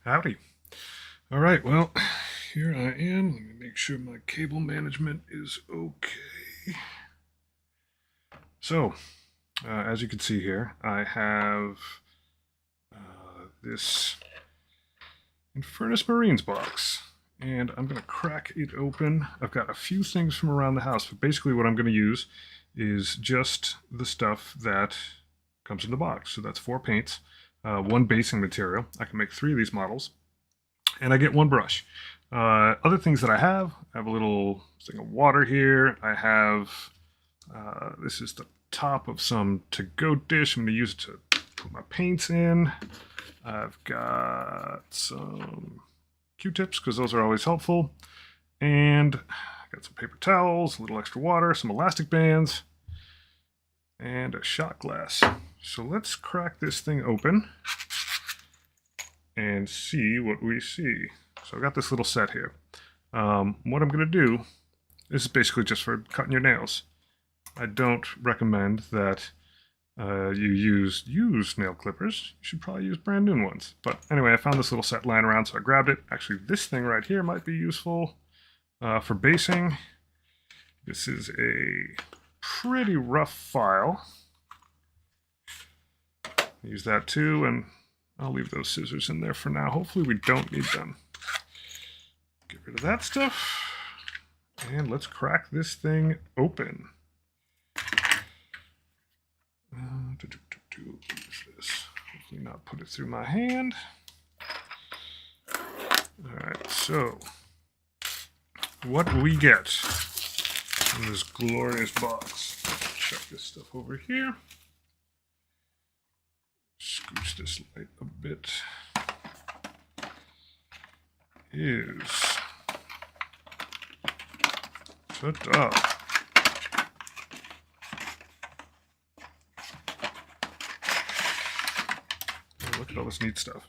Howdy. All right, well, here I am. Let me make sure my cable management is okay. So, as you can see here, I have this Infernus Marines box, and I'm going to crack it open. I've got a few things from around the house, but basically what I'm going to use is just the stuff that comes in the box. So that's 4 paints, one basing material. I can make 3 of these models, and I get 1 brush. Other things that I have a little thing of water here. I have, this is the top of some to-go dish. I'm going to use it to put my paints in. I've got some Q-tips because those are always helpful. And I got some paper towels, a little extra water, some elastic bands, and a shot glass. So let's crack this thing open and see what we see. So I've got this little set here. What I'm going to do, this is basically just for cutting your nails. I don't recommend that you use used nail clippers. You should probably use brand new ones. But anyway, I found this little set lying around, so I grabbed it. Actually, this thing right here might be useful for basing. This is a pretty rough file. Use that too, and I'll leave those scissors in there for now. Hopefully we don't need them. Get rid of that stuff. And let's crack this thing open. This. Hopefully not put it through my hand. Alright, so what we get in this glorious box. Check this stuff over here. Scooch this light a bit. Is shut up. Oh, look at all this neat stuff.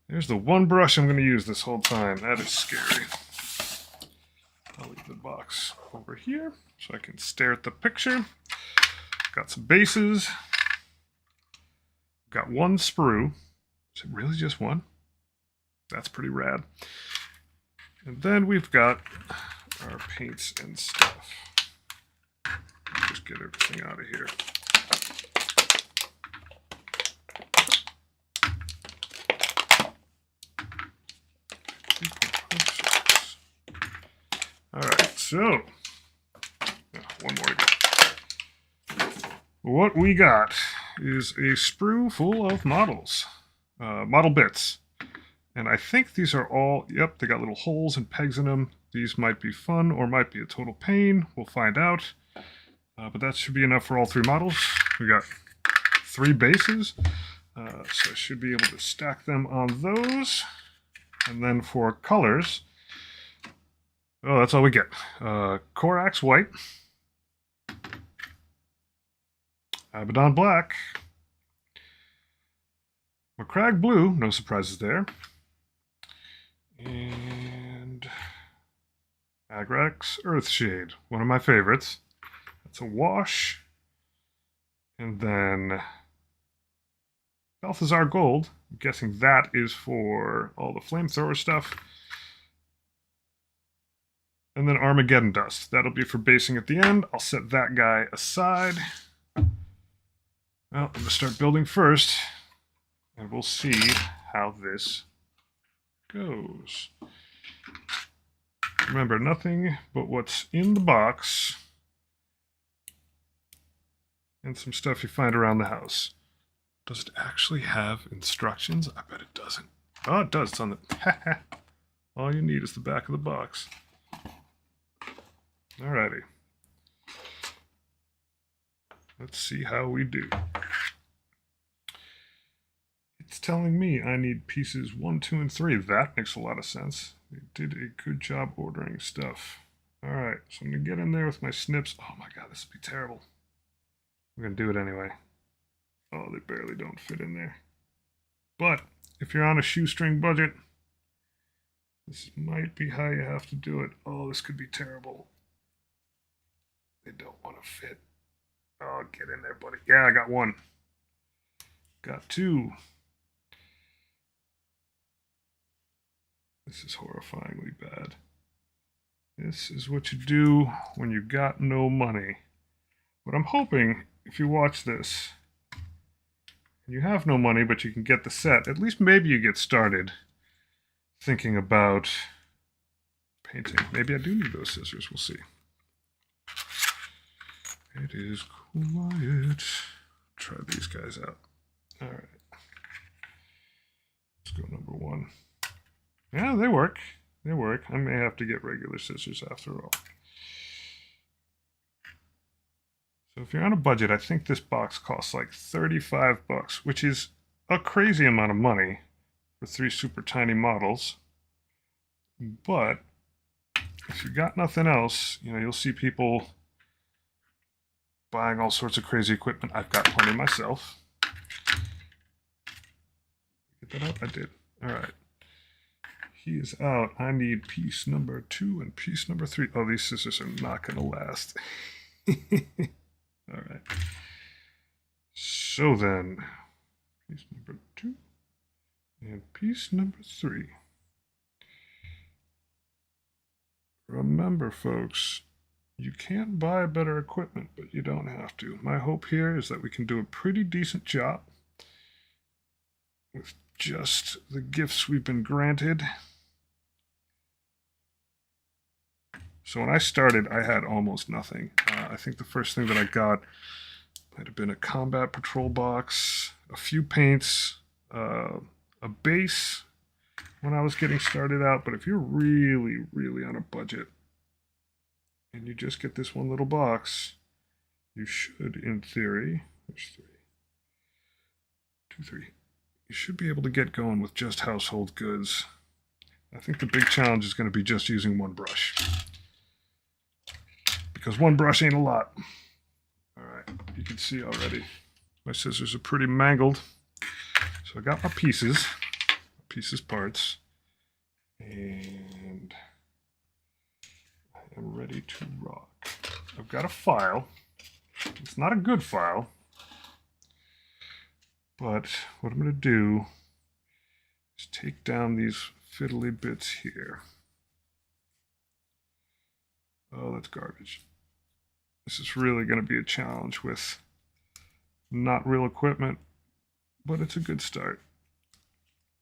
There's the one brush I'm going to use this whole time. That is scary. I'll leave the box over here so I can stare at the picture. Got some bases. Got 1 sprue. Is it really just 1? That's pretty rad. And then we've got our paints and stuff. Just get everything out of here. Alright, so one more to go. What we got is a sprue full of models, model bits. And I think these are all, yep, they got little holes and pegs in them. These might be fun or might be a total pain. We'll find out. But that should be enough for all 3 models. We got 3 bases, so I should be able to stack them on those. And then for colors, oh, that's all we get. Corax white, Abaddon black, Macragge blue, no surprises there, and Agrax Earthshade, one of my favorites. That's a wash. And then Balthazar Gold. I'm guessing that is for all the flamethrower stuff. And then Armageddon Dust. That'll be for basing at the end. I'll set that guy aside. Well, I'm going to start building first, and we'll see how this goes. Remember, nothing but what's in the box and some stuff you find around the house. Does it actually have instructions? I bet it doesn't. Oh, it does. It's on the... All you need is the back of the box. Alrighty. Let's see how we do. It's telling me I need pieces 1, 2, and 3. That makes a lot of sense. They did a good job ordering stuff. Alright, so I'm going to get in there with my snips. Oh my god, this would be terrible. I'm going to do it anyway. Oh, they barely don't fit in there. But if you're on a shoestring budget, this might be how you have to do it. Oh, this could be terrible. They don't want to fit. Oh, get in there, buddy. Yeah, I got 1. Got 2. This is horrifyingly bad. This is what you do when you got no money. But I'm hoping if you watch this, and you have no money but you can get the set, at least maybe you get started thinking about painting. Maybe I do need those scissors, we'll see. It is quiet. Try these guys out. All right. Let's go number one. Yeah, they work. They work. I may have to get regular scissors after all. So if you're on a budget, I think this box costs like 35 bucks, which is a crazy amount of money for 3 super tiny models. But if you got nothing else, you know, you'll see people buying all sorts of crazy equipment. I've got plenty myself. Get that out? I did. All right. He is out. I need piece number 2 and piece number 3. Oh, these scissors are not going to last. All right. So then, piece number 2 and piece number 3. Remember, folks, you can't buy better equipment, but you don't have to. My hope here is that we can do a pretty decent job with just the gifts we've been granted. So when I started, I had almost nothing. I think the first thing that I got might have been a combat patrol box, a few paints, a base when I was getting started out. But if you're really, really on a budget and you just get this one little box, you should, in theory, there's 3, 2, 3. You should be able to get going with just household goods. I think the big challenge is going to be just using one brush, because one brush ain't a lot. All right, you can see already my scissors are pretty mangled. So I got my pieces parts, and I am ready to rock. I've got a file. It's not a good file, but what I'm going to do is take down these fiddly bits here. Oh, that's garbage. This is really going to be a challenge with not real equipment, but it's a good start.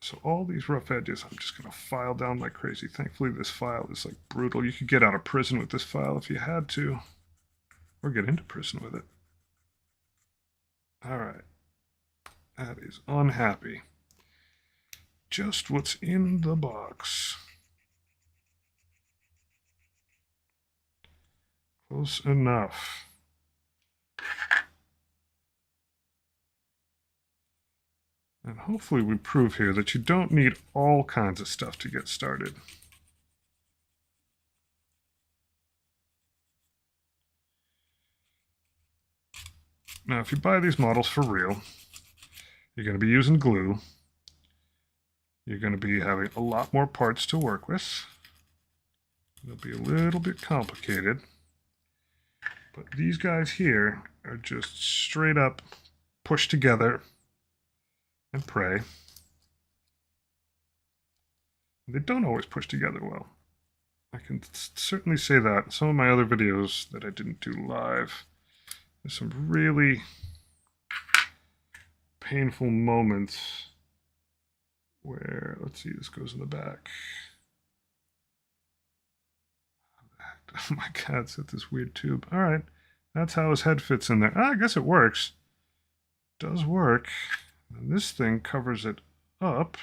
So all these rough edges, I'm just going to file down like crazy. Thankfully, this file is like brutal. You could get out of prison with this file if you had to, or get into prison with it. All right. That is unhappy. Just what's in the box. Close enough. And hopefully we prove here that you don't need all kinds of stuff to get started. Now, if you buy these models for real, you're going to be using glue. You're going to be having a lot more parts to work with. It'll be a little bit complicated. But these guys here are just straight up push together and pray. They don't always push together well. I can certainly say that. In some of my other videos that I didn't do live, there's some really painful moments where, let's see, this goes in the back. Oh my god, it's at this weird tube. All right, that's how his head fits in there. I guess it works. It does work. And this thing covers it up.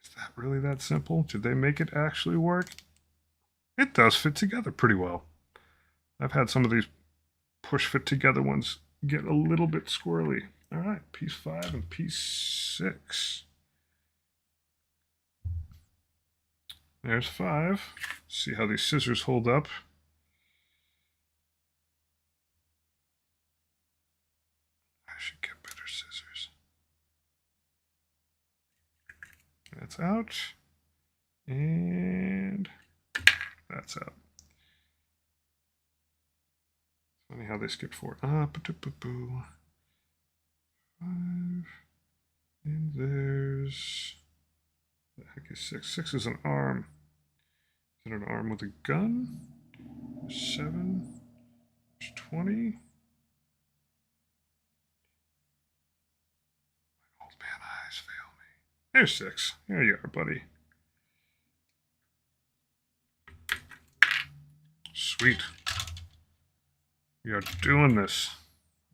Is that really that simple? Did they make it actually work? It does fit together pretty well. I've had some of these push fit together ones get a little bit squirrely. All right, piece 5 and piece 6. There's 5. See how these scissors hold up. I should get better scissors. That's out. And that's out. Funny how they skip 4. Ba-doo-ba-boo. 5. And there's The heck is 6? 6 is an arm. Is it an arm with a gun? 7. There's 20. Old man eyes fail me. There's 6. There you are, buddy. Sweet. We are doing this.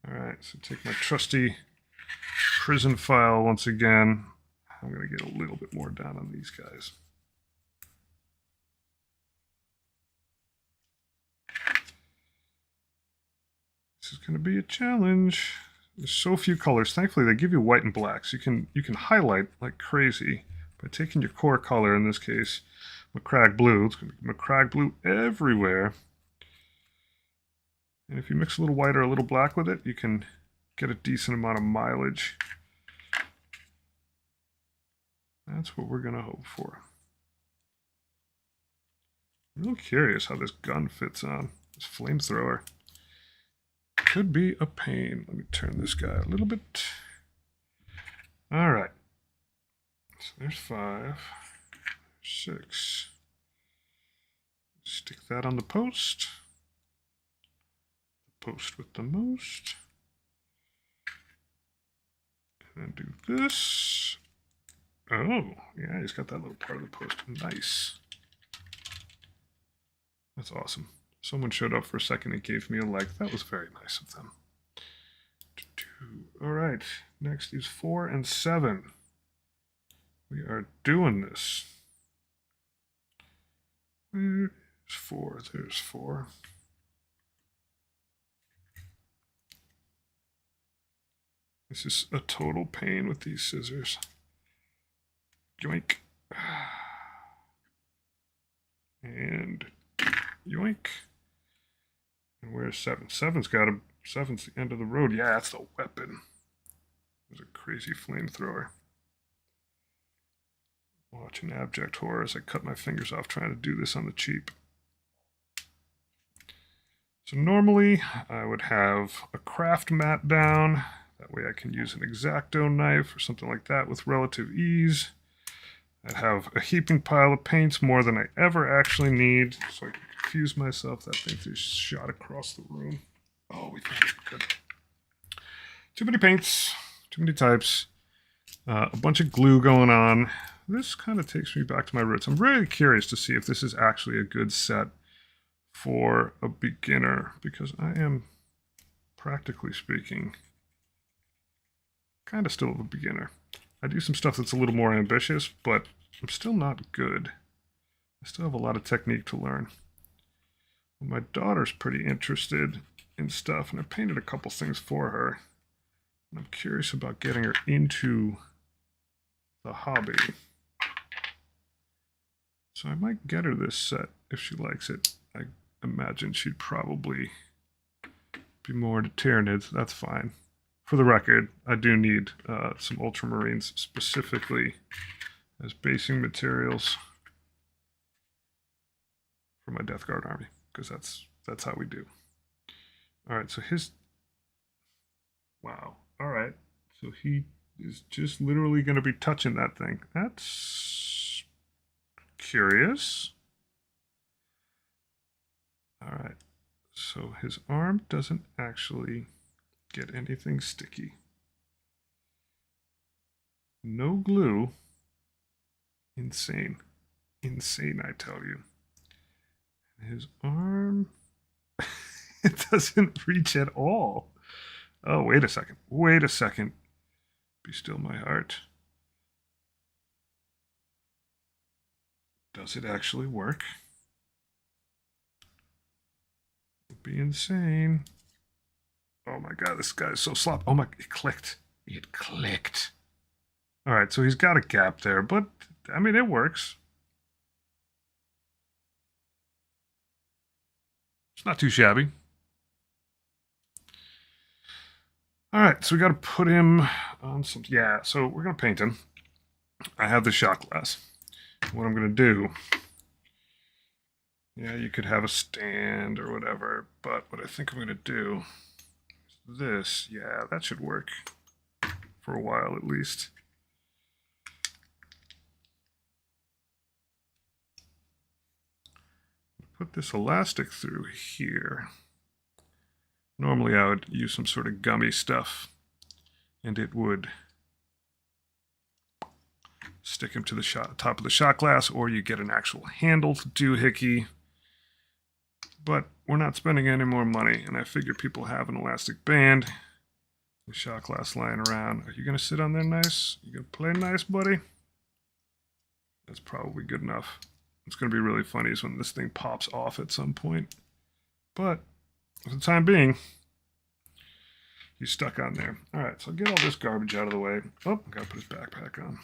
Alright, so take my trusty prison file once again. I'm going to get a little bit more down on these guys. This is going to be a challenge. There's so few colors. Thankfully, they give you white and black, so you can highlight like crazy by taking your core color, in this case, McCrag blue. It's going to be McCrag blue everywhere. And if you mix a little white or a little black with it, you can get a decent amount of mileage. That's what we're going to hope for. I'm real curious how this gun fits on. This flamethrower could be a pain. Let me turn this guy a little bit. All right. So there's 5, 6. Stick that on the post. The post with the most. And then do this. Oh, yeah, he's got that little part of the post. Nice. That's awesome. Someone showed up for a second and gave me a like. That was very nice of them. All right, next is 4 and 7. We are doing this. Where's 4? There's 4. This is a total pain with these scissors. Yoink. And yoink. And where's 7? 7's got a... 7's the end of the road. Yeah, that's the weapon. There's a crazy flamethrower. Watching abject horror as I cut my fingers off trying to do this on the cheap. So normally I would have a craft mat down. That way I can use an X-Acto knife or something like that with relative ease. I'd have a heaping pile of paints, more than I ever actually need, so I can confuse myself. That thing just shot across the room. Oh, we found it. Good. Too many paints, too many types, a bunch of glue going on. This kind of takes me back to my roots. I'm really curious to see if this is actually a good set for a beginner, because I am, practically speaking, kind of still a beginner. I do some stuff that's a little more ambitious, but I'm still not good. I still have a lot of technique to learn. Well, my daughter's pretty interested in stuff, and I painted a couple things for her. And I'm curious about getting her into the hobby. So I might get her this set if she likes it. I imagine she'd probably be more into Tyranids. That's fine. For the record, I do need some Ultramarines specifically as basing materials for my Death Guard army, because that's how we do. All right, so his... Wow. All right, so he is just literally going to be touching that thing. That's curious. All right, so his arm doesn't actually get anything sticky. No glue. Insane. Insane, I tell you. His arm... it doesn't reach at all. Oh, wait a second. Wait a second. Be still my heart. Does it actually work? It would be insane. Oh my god, this guy is so sloppy. Oh my, it clicked. It clicked. All right, so he's got a gap there, but I mean, it works. It's not too shabby. All right, so we got to put him on some... Yeah, so we're going to paint him. I have the shot glass. What I'm going to do... Yeah, you could have a stand or whatever, but what I think I'm going to do is this. Yeah, that should work for a while at least. put this elastic through here. Normally I would use some sort of gummy stuff, and it would stick him to the top of the shot glass, or you get an actual handle to doohickey. But we're not spending any more money, and I figure people have an elastic band. The shot glass lying around. Are you going to sit on there nice? You going to play nice, buddy? That's probably good enough. What's going to be really funny is when this thing pops off at some point. But for the time being, he's stuck on there. All right, so I'll get all this garbage out of the way. Oh, I got to put his backpack on.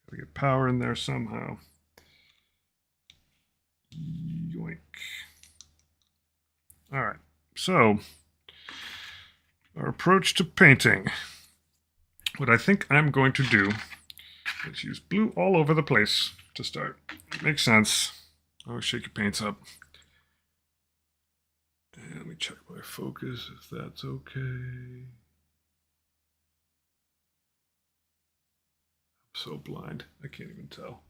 Got to get power in there somehow. Yoink. All right, so our approach to painting. What I think I'm going to do is use blue all over the place to start. Makes sense. Always shake your paints up. And let me check my focus if that's okay. I'm so blind, I can't even tell.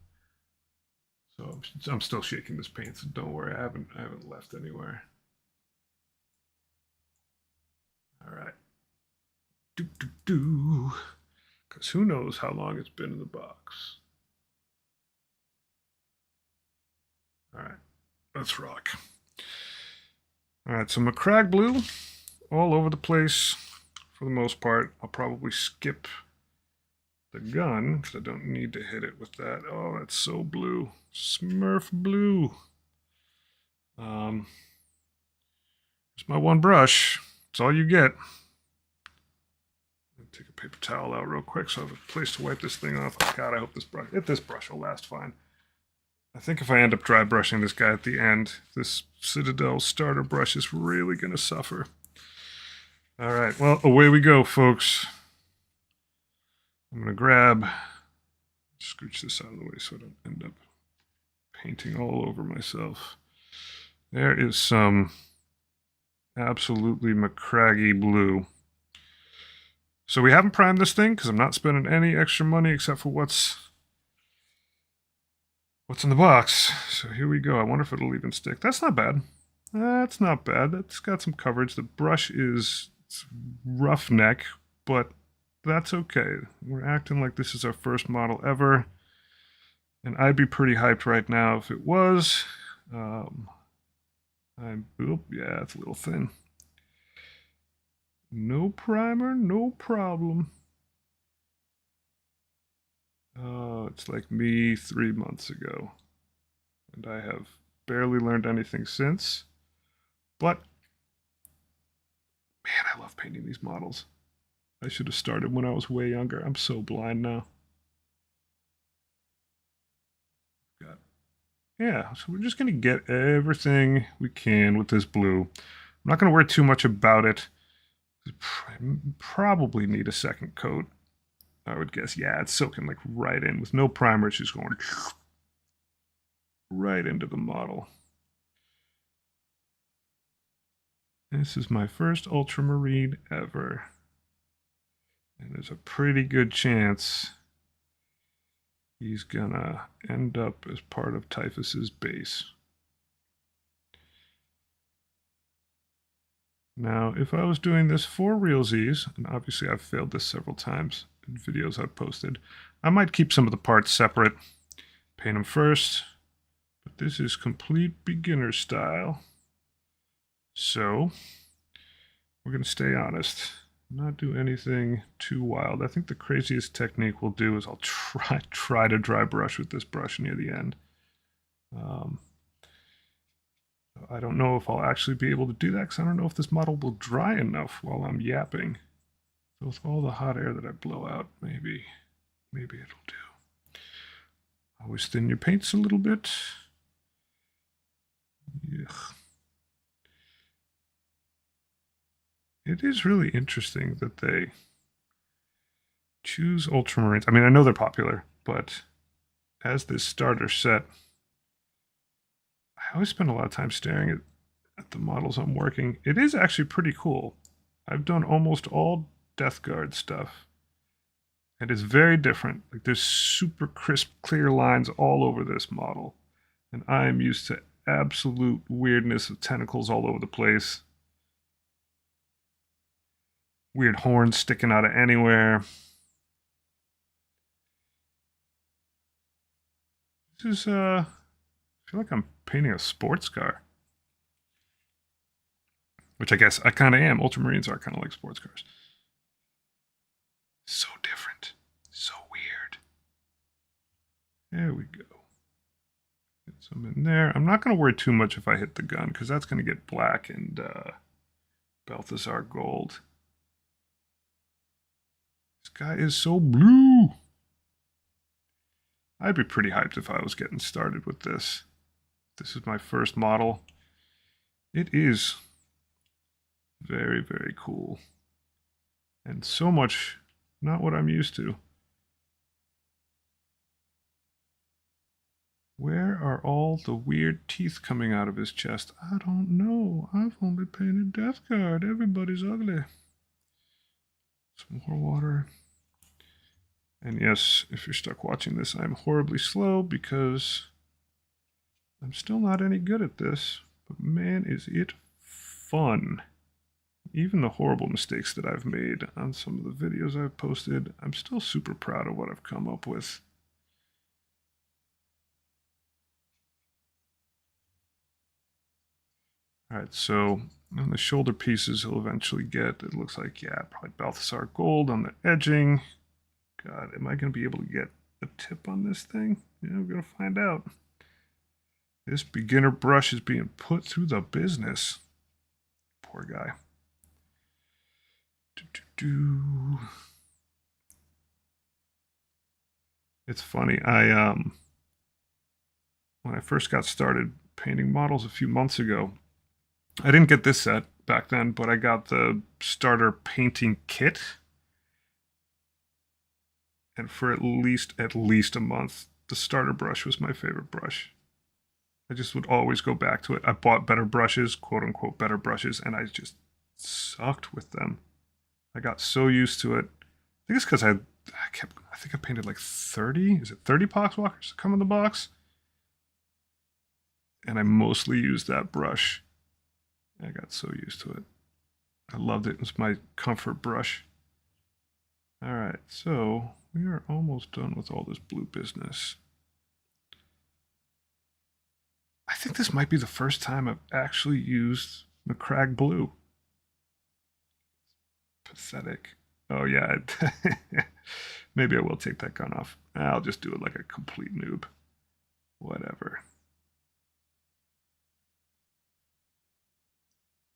So I'm still shaking this paint, so don't worry, I haven't left anywhere. All right. Because who knows how long it's been in the box. All right, let's rock. All right, so Macragge blue all over the place for the most part. I'll probably skip the gun because I don't need to hit it with that. Oh, that's so blue. Smurf blue. Here's my one brush. It's all you get. Take a paper towel out real quick so I have a place to wipe this thing off. Oh God, I hope this brush will last fine. I think if I end up dry brushing this guy at the end, this Citadel starter brush is really going to suffer. All right, well, away we go, folks. I'm going to scooch this out of the way so I don't end up painting all over myself. There is some absolutely Macragge blue. So we haven't primed this thing because I'm not spending any extra money except for what's in the box. So here we go. I wonder if it'll even stick. That's not bad. That's not bad. That's got some coverage. The brush is roughneck, but that's okay. We're acting like this is our first model ever. And I'd be pretty hyped right now if it was. Yeah, it's a little thin. No primer, no problem. Oh, it's like me 3 months ago. And I have barely learned anything since. But, man, I love painting these models. I should have started when I was way younger. I'm so blind now. Yeah, so we're just going to get everything we can with this blue. I'm not going to worry too much about it. Probably need a second coat, I would guess. Yeah, it's soaking like right in. With no primer, it's just going right into the model. This is my first Ultramarine ever. And there's a pretty good chance he's gonna end up as part of Typhus's base. Now, if I was doing this for realsies, and obviously I've failed this several times in videos I've posted, I might keep some of the parts separate, paint them first, but this is complete beginner style. So, we're going to stay honest, not do anything too wild. I think the craziest technique we'll do is I'll try to dry brush with this brush near the end. I don't know if I'll actually be able to do that because I don't know if this model will dry enough while I'm yapping. So with all the hot air that I blow out, maybe it'll do. Always thin your paints a little bit. Ugh. It is really interesting that they choose Ultramarines. I mean, I know they're popular, but as this starter set, I always spend a lot of time staring at the models I'm working. It is actually pretty cool. I've done almost all Death Guard stuff, and it's very different. Like, there's super crisp, clear lines all over this model, And I'm used to absolute weirdness of tentacles all over the place. Weird horns sticking out of anywhere. This is, I feel like I'm painting a sports car. Which I guess I kind of am. Ultramarines are kind of like sports cars. So different. So weird. There we go. Get some in there. I'm not going to worry too much if I hit the gun, because that's going to get black and Balthasar gold. This guy is so blue. I'd be pretty hyped if I was getting started with this. This is my first model. It is very, very cool. And so much not what I'm used to. Where are all the weird teeth coming out of his chest? I don't know. I've only painted Death Guard. Everybody's ugly. Some more water. And yes, if you're stuck watching this, I'm horribly slow because I'm still not any good at this. But man, is it fun. Even the horrible mistakes that I've made on some of the videos I've posted, I'm still super proud of what I've come up with. All right, so on the shoulder pieces he'll eventually get, it looks like, yeah, probably Balthasar gold on the edging. God, am I going to be able to get a tip on this thing? Yeah, we're going to find out. This beginner brush is being put through the business. Poor guy. It's funny, when I first got started painting models a few months ago, I didn't get this set back then, but I got the starter painting kit. And for at least a month, the starter brush was my favorite brush. I just would always go back to it. I bought better brushes, quote unquote better brushes, and I just sucked with them. I got so used to it. I think it's because I think I painted like 30. Is it 30 poxwalkers that come in the box? And I mostly used that brush. I got so used to it. I loved it. It was my comfort brush. All right, so we are almost done with all this blue business. I think this might be the first time I've actually used McCrag blue. Pathetic. Oh yeah, maybe I will take that gun off. I'll just do it like a complete noob. Whatever.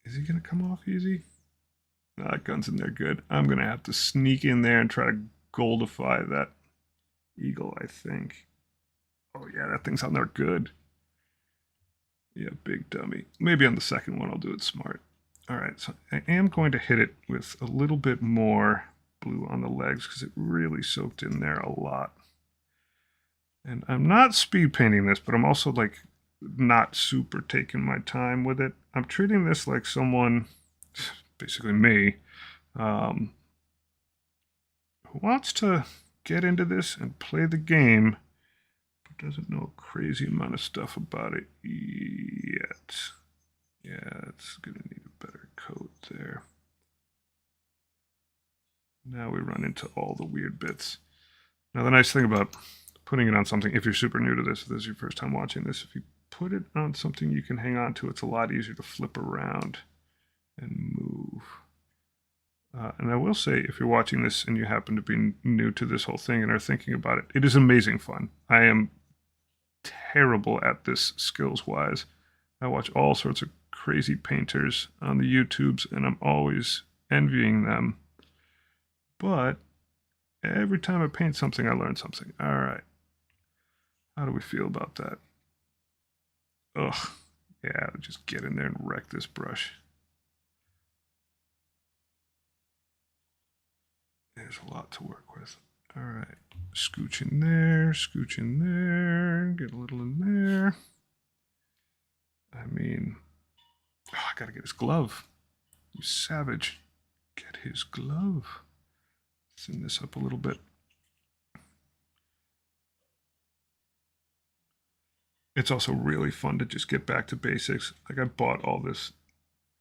Is he gonna come off easy? No, that gun's in there good. I'm gonna have to sneak in there and try to goldify that eagle, I think. Oh yeah, that thing's on there good. Yeah, big dummy. Maybe on the second one I'll do it smart. All right, so I am going to hit it with a little bit more blue on the legs because it really soaked in there a lot. And I'm not speed painting this, but I'm also like not super taking my time with it. I'm treating this like someone, basically me, who wants to get into this and play the game, but doesn't know a crazy amount of stuff about it yet. Yeah, it's going to need a better coat there. Now we run into all the weird bits. Now the nice thing about putting it on something, if you're super new to this, if this is your first time watching this, if you put it on something you can hang on to, it's a lot easier to flip around and move. And I will say, if you're watching this and you happen to be new to this whole thing and are thinking about it, it is amazing fun. I am terrible at this skills-wise. I watch all sorts of crazy painters on the YouTubes, and I'm always envying them. But every time I paint something, I learn something. All right. How do we feel about that? Ugh. Yeah, just get in there and wreck this brush. There's a lot to work with. All right. Scooch in there, get a little in there. I mean, oh, I gotta get his glove. You savage. Get his glove. Thin this up a little bit. it's also really fun to just get back to basics. Like I bought all this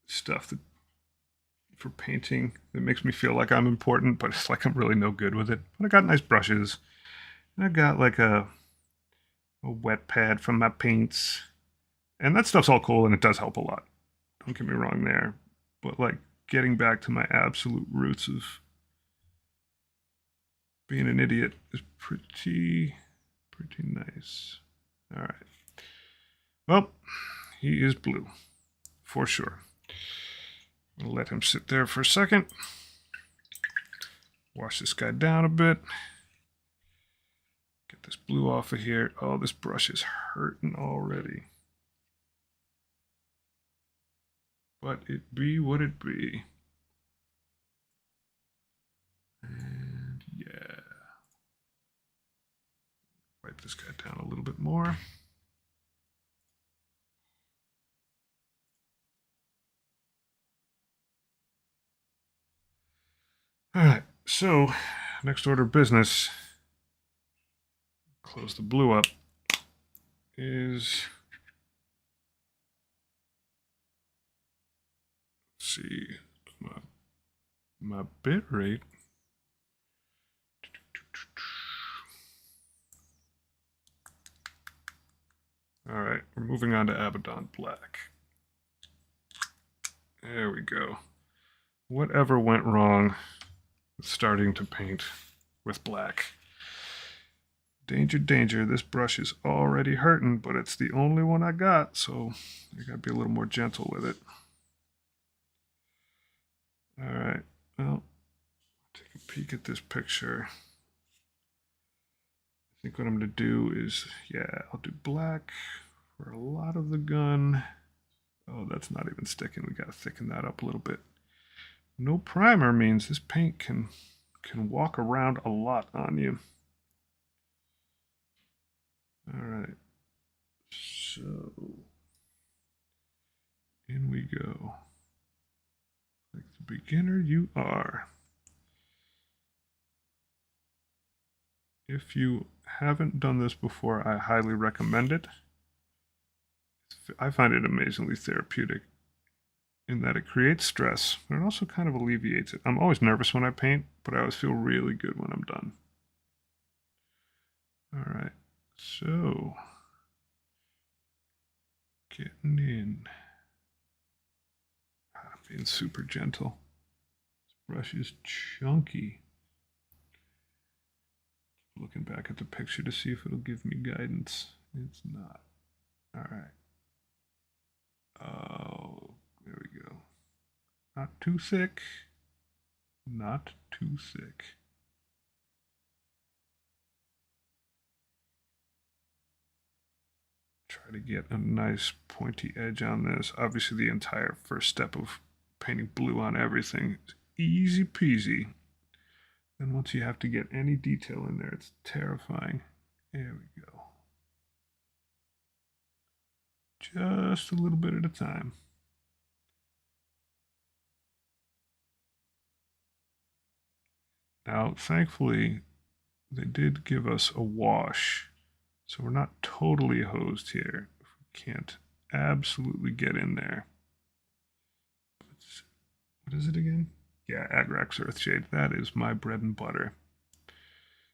stuff for painting that makes me feel like I'm important, but it's like I'm really no good with it. But I got nice brushes, and I got like a wet pad from my paints, and that stuff's all cool and it does help a lot. Don't get me wrong there, but like getting back to my absolute roots of being an idiot is pretty nice. All right. Well, he is blue for sure. I'll let him sit there for a second. Wash this guy down a bit. Get this blue off of here. Oh, this brush is hurting already. But it be what it be. And yeah. Wipe this guy down a little bit more. All right, so next order of business, close the blue up, is, let's see, my bit rate. All right, we're moving on to Abaddon Black. There we go. Whatever went wrong with starting to paint with black? Danger, danger, this brush is already hurting, but it's the only one I got, so I gotta be a little more gentle with it. All right, well, take a peek at this picture. I think what I'm gonna do is, yeah, I'll do black for a lot of the gun. Oh, that's not even sticking. We gotta thicken that up a little bit. No primer means this paint can walk around a lot on you. All right, so in we go. Like the beginner you are. If you haven't done this before, I highly recommend it. I find it amazingly therapeutic in that it creates stress, but it also kind of alleviates it. I'm always nervous when I paint, but I always feel really good when I'm done. All right, so getting in. Being super gentle. This brush is chunky. Looking back at the picture to see if it'll give me guidance. It's not. All right. Oh, there we go. Not too thick. Not too thick. Try to get a nice pointy edge on this. Obviously, the entire first step of painting blue on everything is easy peasy. Then once you have to get any detail in there, it's terrifying. There we go. Just a little bit at a time. Now, thankfully, they did give us a wash, so we're not totally hosed here. If we can't absolutely get in there. What is it again? Yeah, Agrax Earthshade. That is my bread and butter.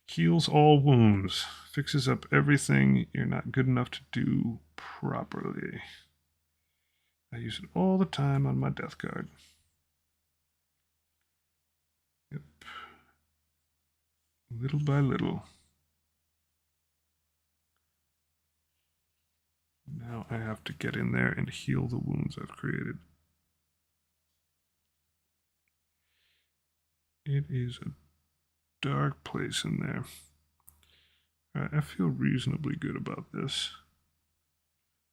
Heals all wounds. Fixes up everything you're not good enough to do properly. I use it all the time on my death guard. Yep. Little by little. Now I have to get in there and heal the wounds I've created. It is a dark place in there. Alright, I feel reasonably good about this.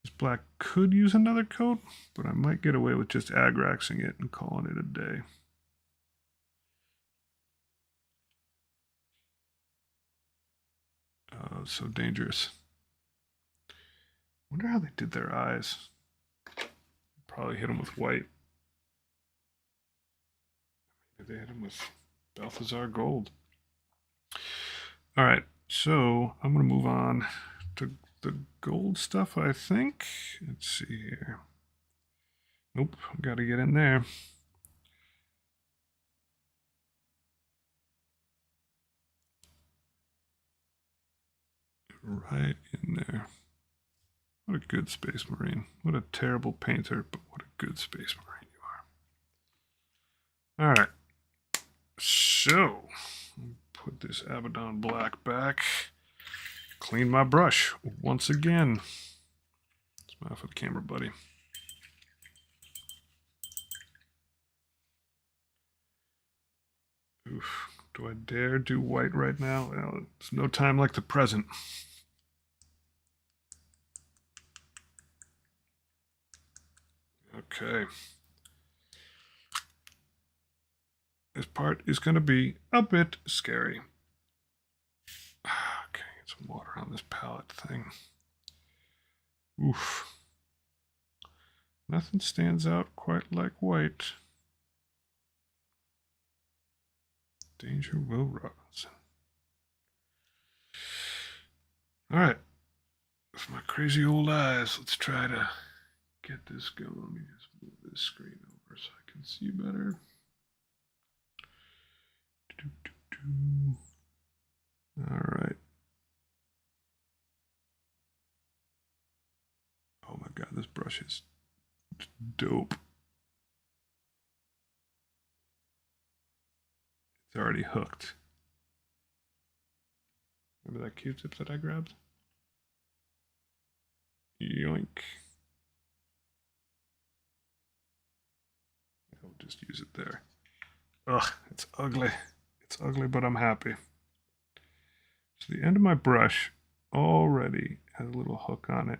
This black could use another coat, but I might get away with just agraxing it and calling it a day. So dangerous. Wonder how they did their eyes. Probably hit them with white. Maybe they hit them with Balthazar gold. All right, so I'm going to move on to the gold stuff, I think. Let's see here. Nope, got to get in there. Right in there. What a good Space Marine. What a terrible painter, but what a good Space Marine you are. All right. So, put this Abaddon Black back. Clean my brush once again. Smile for the camera, buddy. Oof. Do I dare do white right now? Well, it's no time like the present. Okay. This part is going to be a bit scary. Okay, get some water on this palette thing. Oof. Nothing stands out quite like white. Danger Will Robinson. All right. With my crazy old eyes, let's try to get this going. Let me just move this screen over so I can see better. All right. Oh my God, this brush is dope. It's already hooked. Remember that Q-tip that I grabbed? Yoink. I'll just use it there. Ugh, it's ugly. It's ugly, but I'm happy. So the end of my brush already has a little hook on it,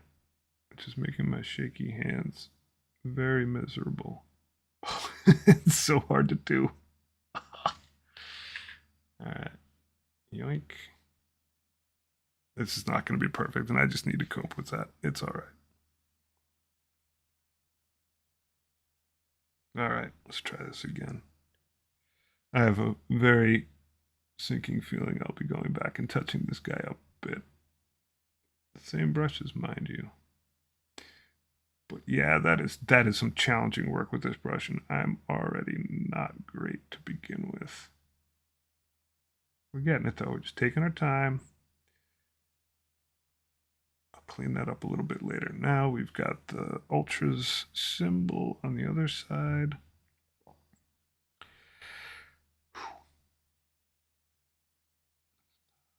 which is making my shaky hands very miserable. It's so hard to do. Alright. Yoink. This is not going to be perfect, and I just need to cope with that. It's alright. Alright, let's try this again. I have a very sinking feeling I'll be going back and touching this guy up a bit. The same brushes, mind you. But yeah, that is some challenging work with this brush, and I'm already not great to begin with. We're getting it though, we're just taking our time. I'll clean that up a little bit later. Now we've got the Ultras symbol on the other side.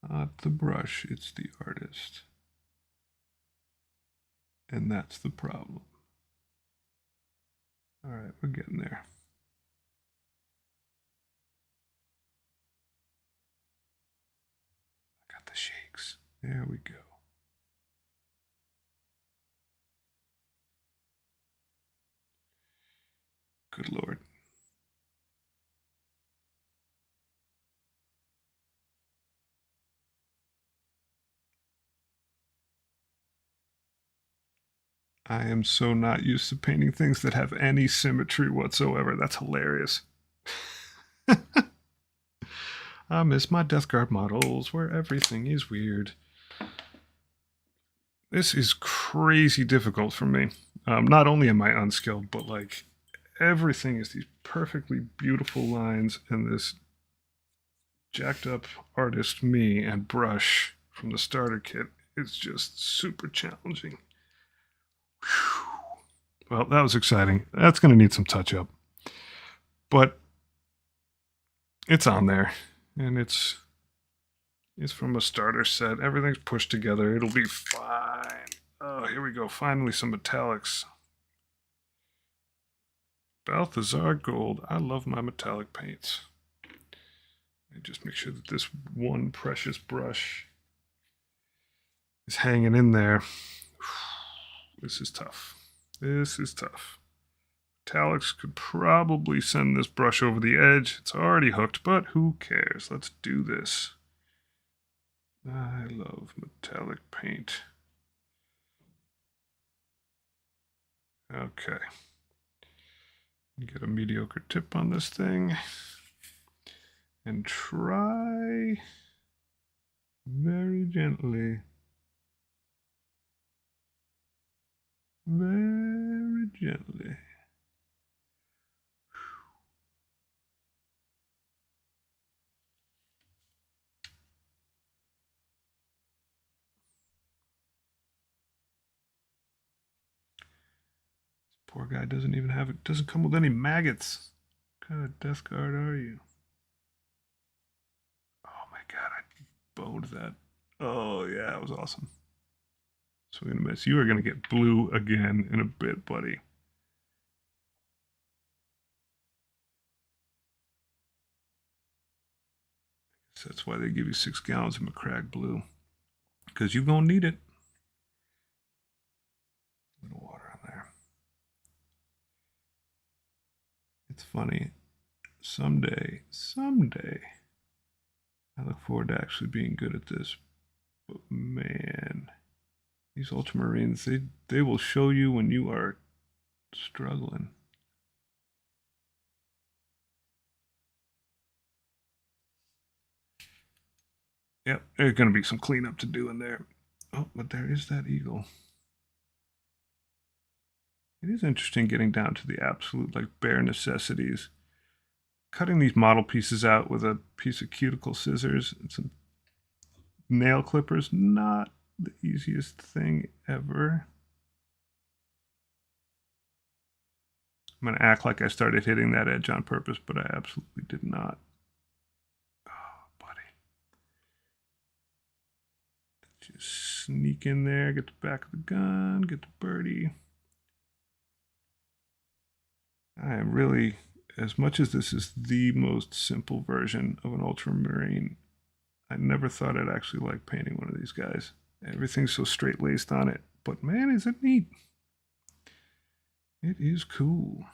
Not the brush, it's the artist. And that's the problem. All right, we're getting there. I got the shakes. There we go. Good Lord. I am so not used to painting things that have any symmetry whatsoever. That's hilarious. I miss my Death Guard models where everything is weird. This is crazy difficult for me. Not only am I unskilled, but like everything is these perfectly beautiful lines, and this jacked up artist me and brush from the starter kit is just super challenging. Whew. Well, that was exciting. That's going to need some touch up. But it's on there, and it's from a starter set. Everything's pushed together. It'll be fine. Oh, here we go. Finally, some metallics. Balthazar Gold. I love my metallic paints. And just make sure that this one precious brush is hanging in there. This is tough. This is tough. Metallics could probably send this brush over the edge. It's already hooked, but who cares? Let's do this. I love metallic paint. Okay. Get a mediocre tip on this thing. And try very gently Very gently. Poor guy doesn't even have it. Doesn't come with any maggots. What kind of death guard are you? Oh my god, I boned that. Oh yeah, that was awesome. Swing and a miss. You are gonna get blue again in a bit, buddy. So that's why they give you 6 gallons of McCrag blue, because you're gonna need it. A little water on there. It's funny. Someday, I look forward to actually being good at this. But man, these Ultramarines, they will show you when you are struggling. Yep, there's going to be some cleanup to do in there. Oh, but there is that eagle. It is interesting getting down to the absolute, like, bare necessities. Cutting these model pieces out with a piece of cuticle scissors and some nail clippers, not the easiest thing ever. I'm going to act like I started hitting that edge on purpose, but I absolutely did not. Oh, buddy. Just sneak in there, get the back of the gun, get the birdie. I am really, as much as this is the most simple version of an Ultramarine, I never thought I'd actually like painting one of these guys. Everything's so straight-laced on it, but man, is it neat. It is cool.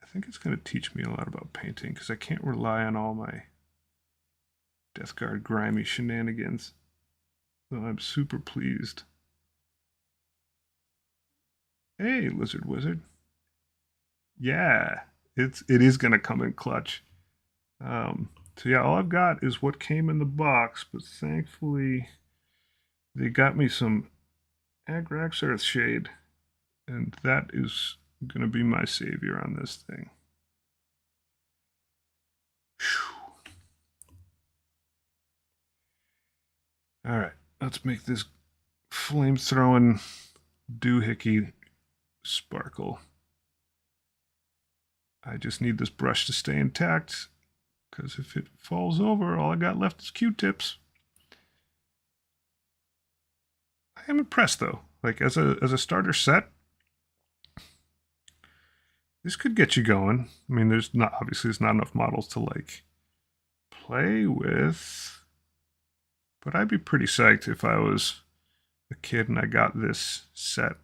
I think it's going to teach me a lot about painting, because I can't rely on all my Death Guard grimy shenanigans. So I'm super pleased. Hey, Lizard Wizard. Yeah, it is going to come in clutch. So yeah, all I've got is what came in the box, but thankfully they got me some Agrax Earthshade, and that is going to be my savior on this thing. Whew. All right, let's make this flame-throwing doohickey sparkle. I just need this brush to stay intact, because if it falls over, all I got left is Q-tips. I am impressed, though. Like, as a starter set, this could get you going. I mean, there's not enough models to, like, play with, but I'd be pretty psyched if I was a kid and I got this set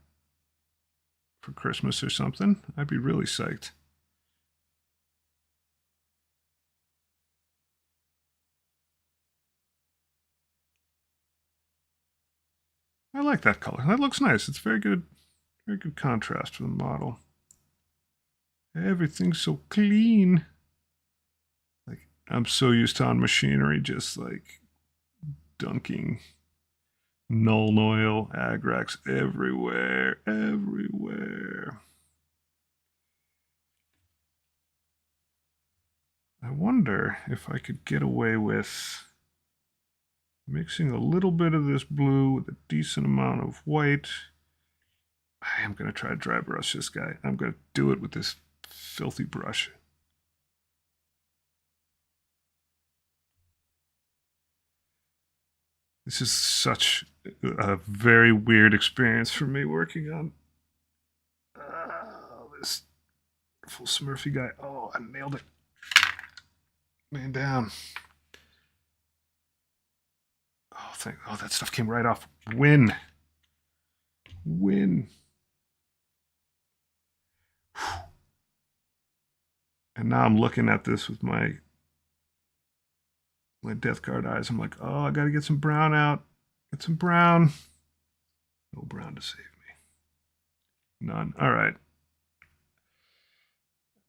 for Christmas or something. I'd be really psyched. I like that color. That looks nice. It's very good contrast for the model. Everything's so clean. Like, I'm so used to on machinery just like dunking Null oil, Agrax everywhere, everywhere. I wonder if I could get away with mixing a little bit of this blue with a decent amount of white. I am going to try to dry brush this guy. I'm going to do it with this filthy brush. This is such a very weird experience for me working on this full Smurfy guy. Oh, I nailed it. Man down. Oh, that stuff came right off. Win. Win. And now I'm looking at this with my Death Guard eyes. I'm like, oh, I got to get some brown out. Get some brown. No brown to save me. None. All right.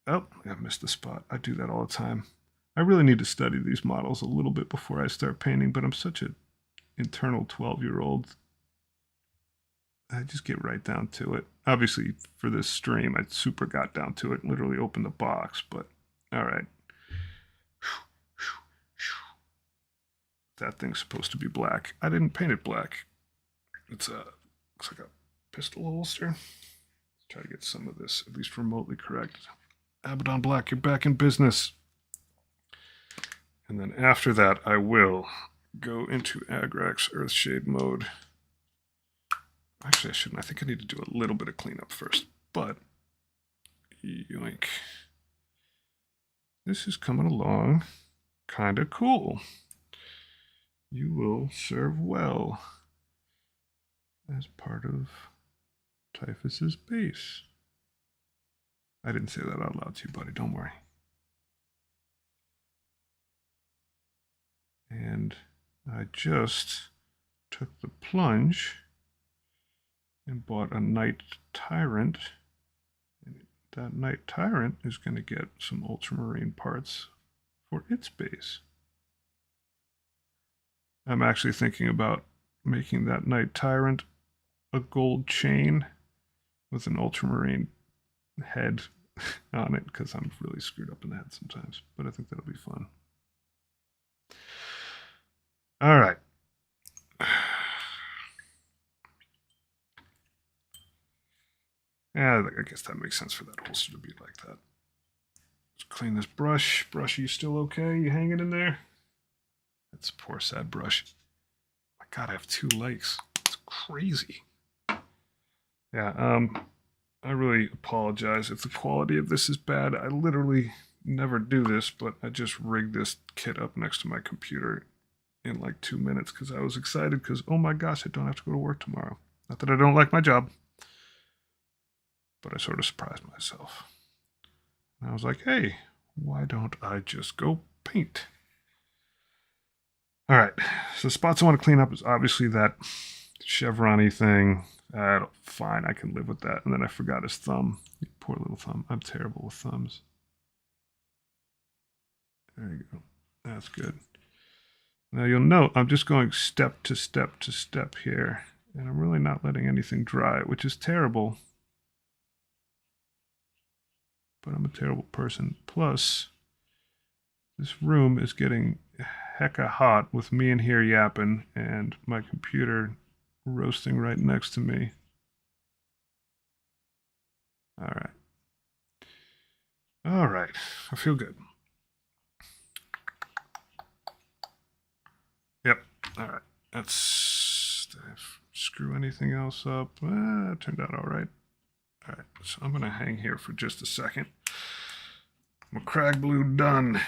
Oh, I missed the spot. I do that all the time. I really need to study these models a little bit before I start painting, but I'm such an internal 12-year-old. I just get right down to it. Obviously, for this stream, I super got down to it, literally opened the box, but all right. That thing's supposed to be black. I didn't paint it black. It's looks like a pistol holster. Let's try to get some of this at least remotely correct. Abaddon Black, you're back in business. And then after that, I will go into Agrax Earthshade mode. Actually, I shouldn't. I think I need to do a little bit of cleanup first. But, yoink. This is coming along kind of cool. You will serve well as part of Typhus's base. I didn't say that out loud to you, buddy. Don't worry. And I just took the plunge and bought a Knight Tyrant. And that Knight Tyrant is going to get some Ultramarine parts for its base. I'm actually thinking about making that Knight Tyrant a gold chain with an Ultramarine head on it, because I'm really screwed up in the head sometimes, but I think that'll be fun. All right. Yeah, I guess that makes sense for that holster to be like that. Let's clean this brush. Brush, are you still okay? You hanging in there? That's a poor, sad brush. My God, I have 2 likes. It's crazy. Yeah, I really apologize if the quality of this is bad. I literally never do this, but I just rigged this kit up next to my computer in like 2 minutes because I was excited because, oh my gosh, I don't have to go to work tomorrow. Not that I don't like my job, but I sort of surprised myself. And I was like, hey, why don't I just go paint? All right, so the spots I want to clean up is obviously that chevron-y thing. Fine, I can live with that. And then I forgot his thumb. Poor little thumb. I'm terrible with thumbs. There you go. That's good. Now you'll note I'm just going step to step to step here. And I'm really not letting anything dry, which is terrible. But I'm a terrible person. Plus, this room is getting hecka hot with me in here yapping and my computer roasting right next to me. All right. All right. I feel good. Yep. All right. Let's screw anything else up. It turned out all right. All right. So I'm going to hang here for just a second. My crag blue done.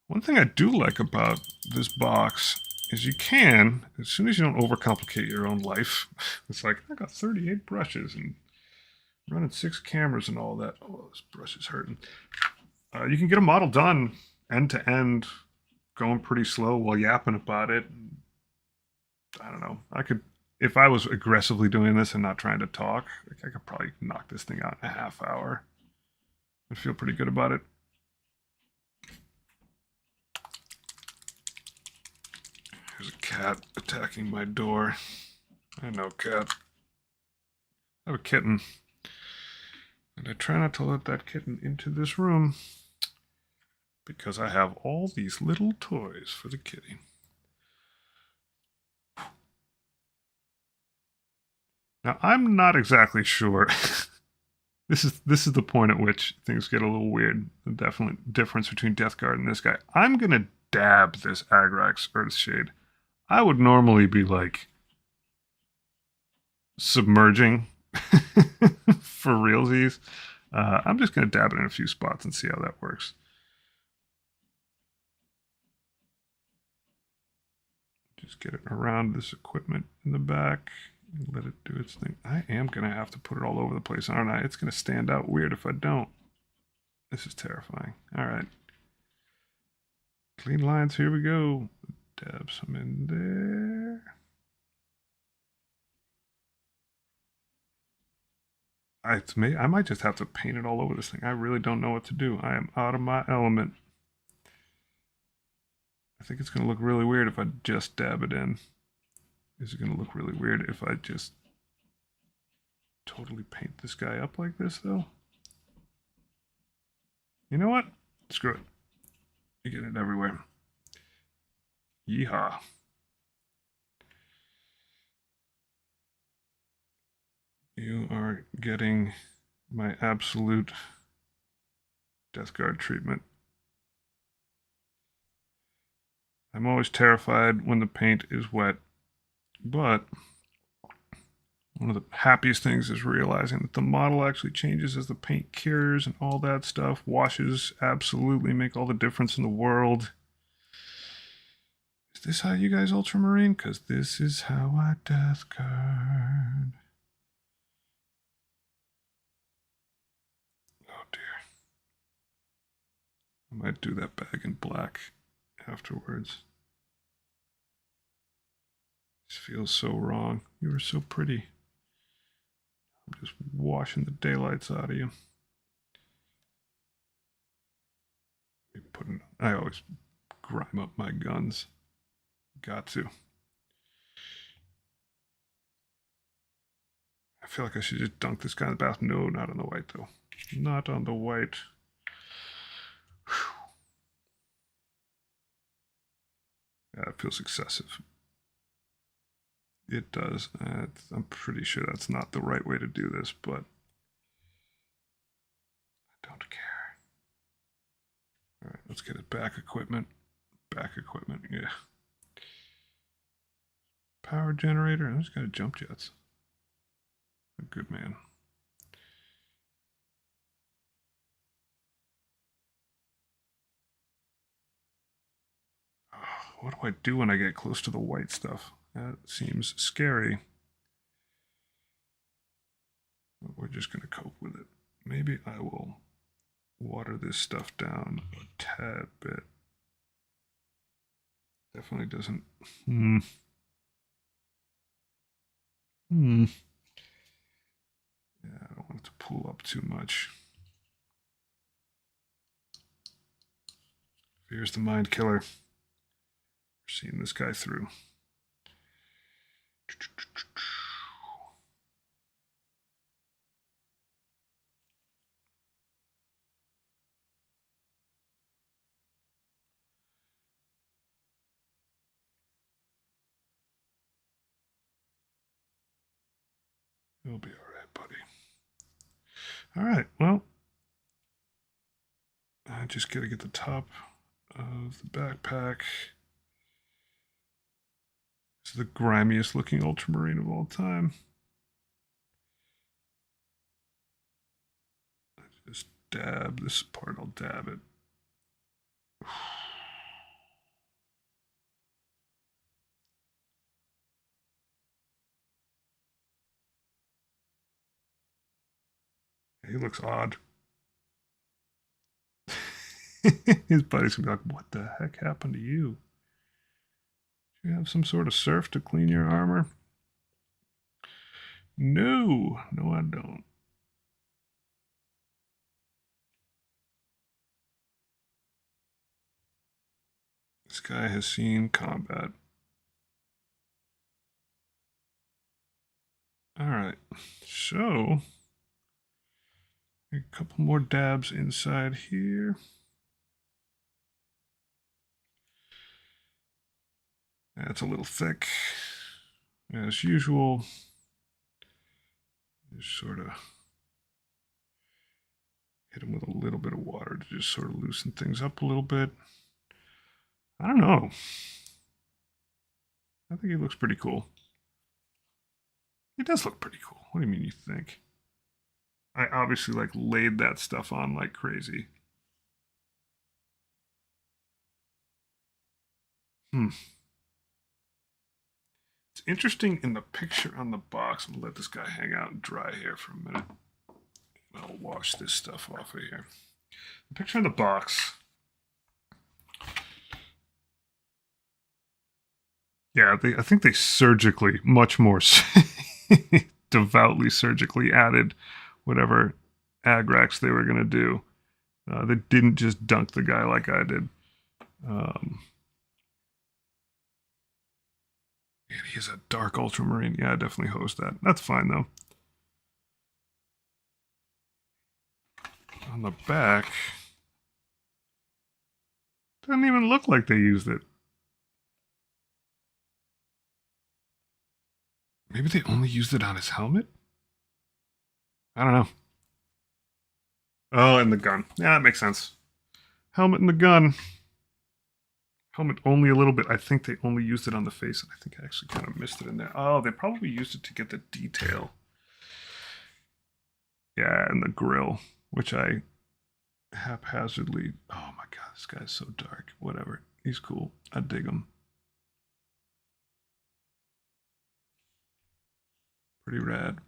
One thing I do like about this box is you can, as soon as you don't overcomplicate your own life, it's like, I got 38 brushes and running 6 cameras and all that. Oh, this brush is hurting. You can get a model done end to end, going pretty slow while yapping about it. I don't know. I could, if I was aggressively doing this and not trying to talk, I could probably knock this thing out in a half hour. I feel pretty good about it. There's a cat attacking my door. I know, cat. I have a kitten. And I try not to let that kitten into this room because I have all these little toys for the kitty. Now, I'm not exactly sure. This is the point at which things get a little weird. The definite difference between Death Guard and this guy. I'm going to dab this Agrax Earthshade. I would normally be like submerging for realsies. I'm just going to dab it in a few spots and see how that works. Just get it around this equipment in the back and let it do its thing. I am going to have to put it all over the place, aren't I? It's going to stand out weird if I don't. This is terrifying. All right. Clean lines, here we go. Dab some in there. I might just have to paint it all over this thing. I really don't know what to do. I am out of my element. I think it's going to look really weird if I just dab it in. Is it going to look really weird if I just totally paint this guy up like this, though? You know what? Screw it. You get it everywhere. Yeehaw. You are getting my absolute Death Guard treatment. I'm always terrified when the paint is wet, but one of the happiest things is realizing that the model actually changes as the paint cures and all that stuff. Washes absolutely make all the difference in the world. Is this how you guys Ultramarine? Because this is how I Death Guard. Oh dear. I might do that bag in black afterwards. This feels so wrong. You were so pretty. I'm just washing the daylights out of you. I always grime up my guns. Got to. I feel like I should just dunk this guy in the bath. No, not on the white, though. Not on the white. Whew. Yeah, it feels excessive. It does. I'm pretty sure that's not the right way to do this, but I don't care. All right, let's get it back equipment. Back equipment, yeah. Power generator. I just got jump jets. A good man. Oh, what do I do when I get close to the white stuff? That seems scary. But we're just going to cope with it. Maybe I will water this stuff down a tad bit. Definitely doesn't. Yeah, I don't want it to pull up too much. Fear's the mind killer. We're seeing this guy through. You'll be all right, buddy. All right, well, I just got to get the top of the backpack. It's the grimiest looking Ultramarine of all time. I just dab this part, I'll dab it. He looks odd. His buddy's gonna be like, what the heck happened to you? Do you have some sort of surf to clean your armor? No, no, I don't. This guy has seen combat. All right, so a couple more dabs inside here. That's a little thick. As usual, just sort of hit him with a little bit of water to just sort of loosen things up a little bit. I don't know. I think he looks pretty cool. He does look pretty cool. What do you mean you think? I obviously like laid that stuff on like crazy. It's interesting in the picture on the box. I'm gonna let this guy hang out and dry here for a minute. I'll wash this stuff off of here. The picture on the box. Yeah, I think they surgically, much more devoutly surgically added whatever agrax they were going to do. They didn't just dunk the guy like I did. Man, he is a dark ultramarine. Yeah, I definitely host that. That's fine though. On the back, doesn't even look like they used it. Maybe they only used it on his helmet? I don't know. Oh, and the gun. Yeah, that makes sense. Helmet and the gun. Helmet only a little bit. I think they only used it on the face. I think I actually kind of missed it in there. Oh, they probably used it to get the detail. Yeah, and the grill, which I haphazardly. Oh my god, this guy's so dark. Whatever. He's cool. I dig him. Pretty rad.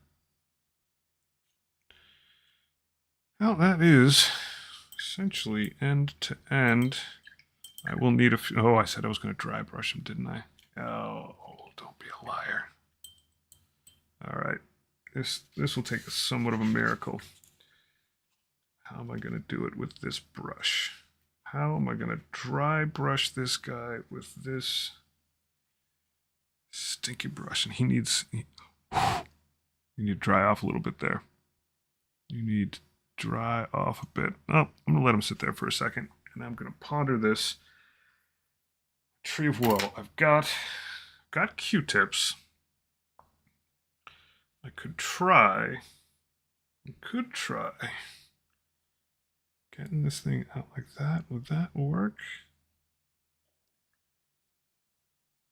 Well, that is essentially end to end. I will need a few. Oh, I said I was going to dry brush him, didn't I? Oh, don't be a liar. All right. This will take somewhat of a miracle. How am I going to do it with this brush? How am I going to dry brush this guy with this stinky brush? And he needs. You need to dry off a little bit there. You need to dry off a bit. Oh, I'm going to let him sit there for a second. And I'm going to ponder this. Tree of Woe. I've got Q-tips. I could try getting this thing out like that. Would that work?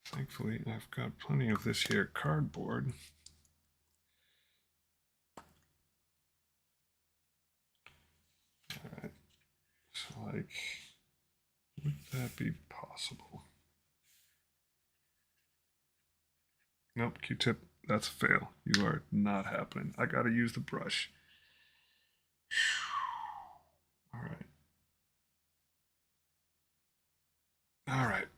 Thankfully, I've got plenty of this here cardboard. All right. So, like, would that be possible? Nope, Q-tip. That's a fail. You are not happening. I gotta use the brush. All right. All right.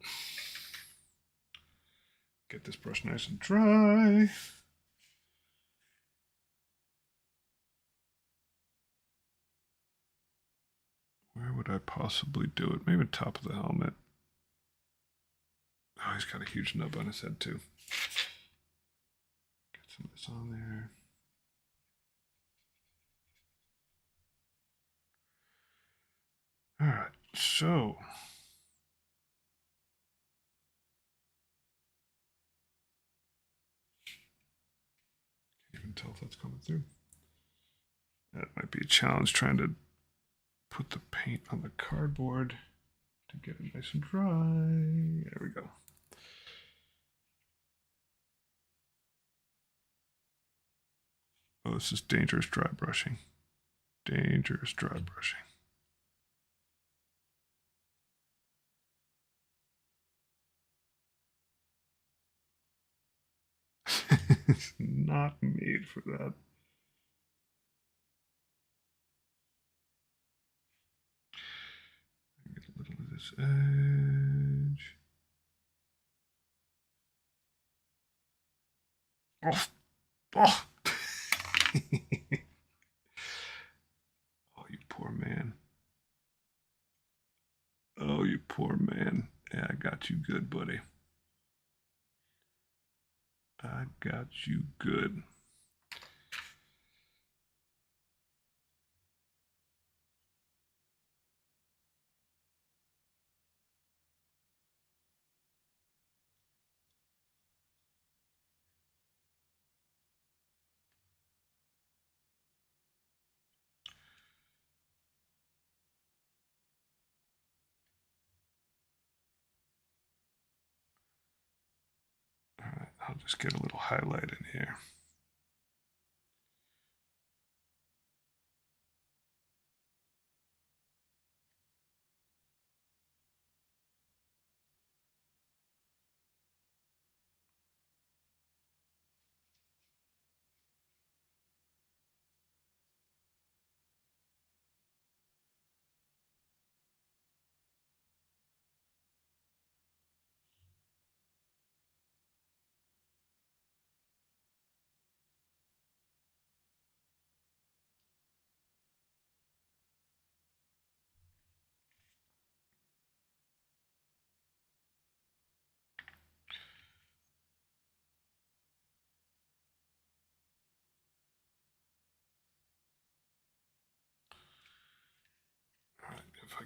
Get this brush nice and dry. Where would I possibly do it? Maybe top of the helmet. Oh, he's got a huge nub on his head too. Get some of this on there. All right, so can't even tell if that's coming through. That might be a challenge trying to put the paint on the cardboard to get it nice and dry. There we go. Oh, this is dangerous dry brushing. Dangerous dry brushing. It's not made for that. Get a little of this edge. Oh, oh. Oh, you poor man. Oh, you poor man. Yeah, I got you good, buddy. I got you good. All right, I'll just get a little highlight in here.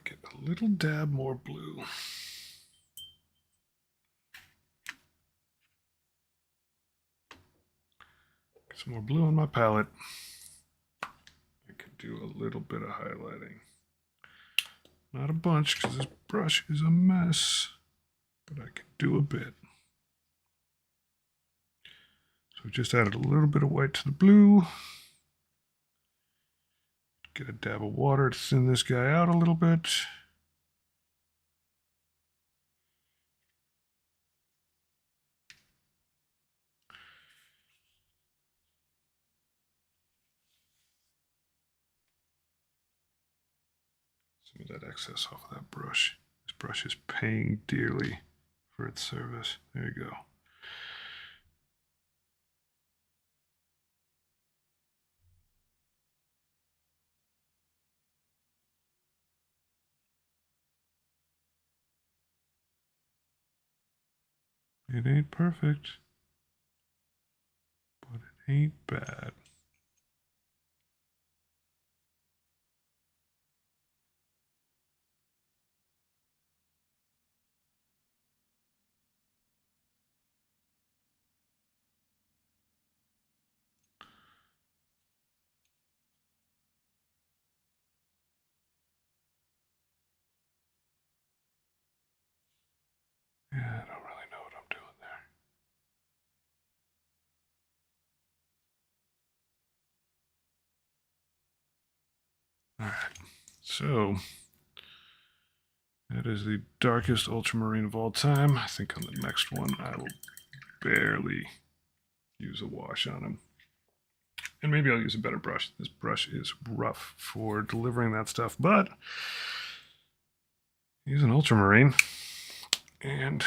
get a little dab more blue. Get some more blue on my palette. I could do a little bit of highlighting. Not a bunch, because this brush is a mess, but I could do a bit. So just added a little bit of white to the blue. Get a dab of water to thin this guy out a little bit. Some of that excess off of that brush. This brush is paying dearly for its service. There you go. It ain't perfect, but it ain't bad. Yeah, I don't really know what I'm doing there. Alright, so that is the darkest ultramarine of all time. I think on the next one I will barely use a wash on him. And maybe I'll use a better brush. This brush is rough for delivering that stuff, but he's an ultramarine. And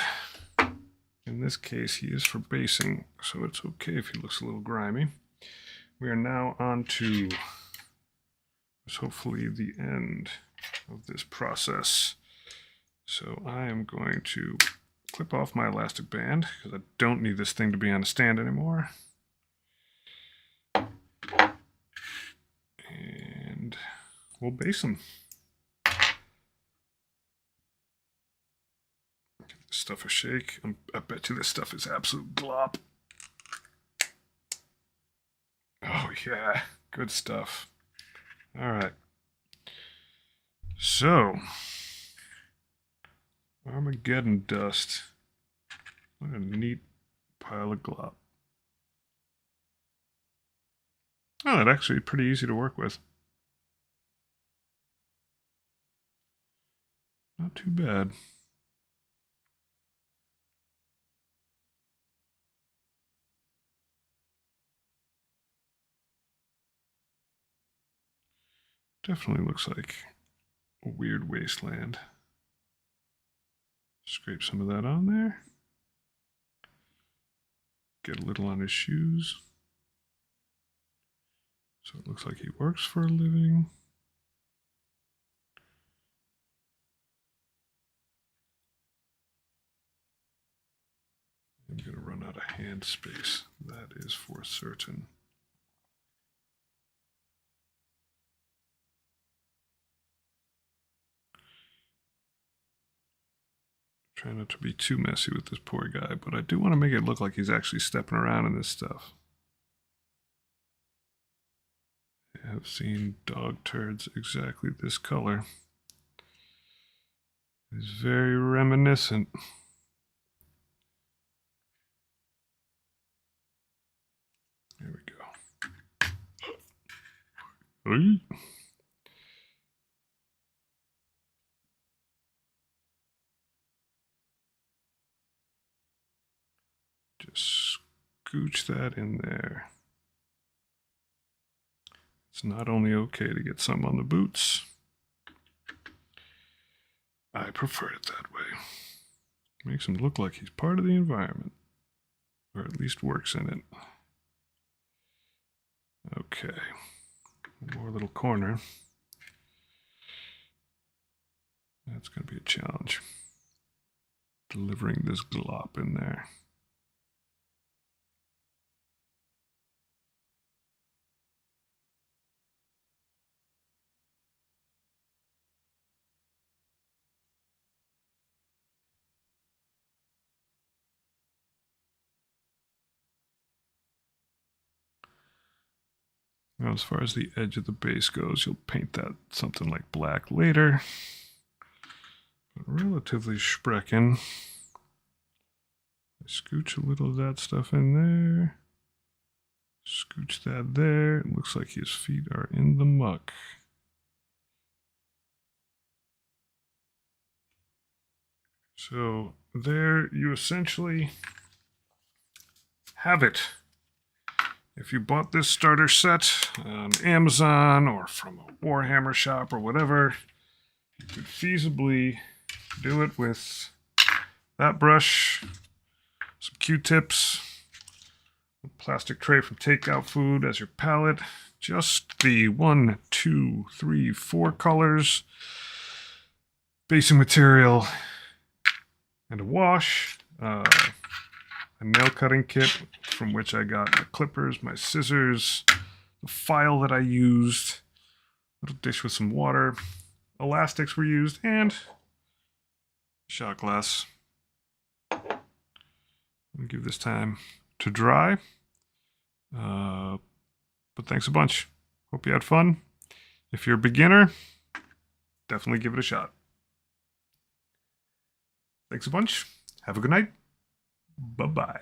in this case, he is for basing, so it's okay if he looks a little grimy. We are now on to hopefully the end of this process. So I am going to clip off my elastic band because I don't need this thing to be on a stand anymore. And we'll base him. Give this stuff a shake. I bet you this stuff is absolute glop. Oh yeah, good stuff. All right. So, Armageddon dust. What a neat pile of glop. Oh, that's actually pretty easy to work with. Not too bad. Definitely looks like a weird wasteland. Scrape some of that on there. Get a little on his shoes. So it looks like he works for a living. I'm going to run out of hand space. That is for certain. Try not to be too messy with this poor guy, but I do want to make it look like he's actually stepping around in this stuff. I have seen dog turds exactly this color. It's very reminiscent. There we go. Hey. Just scooch that in there. It's not only okay to get some on the boots. I prefer it that way. Makes him look like he's part of the environment, or at least works in it. Okay, one more little corner. That's going to be a challenge. Delivering this glop in there. Now, as far as the edge of the base goes, you'll paint that something like black later. But relatively sprechen. Scooch a little of that stuff in there. Scooch that there. It looks like his feet are in the muck. So there you essentially have it. If you bought this starter set on Amazon or from a Warhammer shop or whatever, you could feasibly do it with that brush, some Q-tips, a plastic tray from takeout food as your palette, just the 1, 2, 3, 4 colors, basing material, and a wash, a nail cutting kit from which I got my clippers, my scissors, the file that I used, a little dish with some water, elastics were used, and shot glass. I'll give this time to dry. But thanks a bunch. Hope you had fun. If you're a beginner, definitely give it a shot. Thanks a bunch. Have a good night. Bye-bye.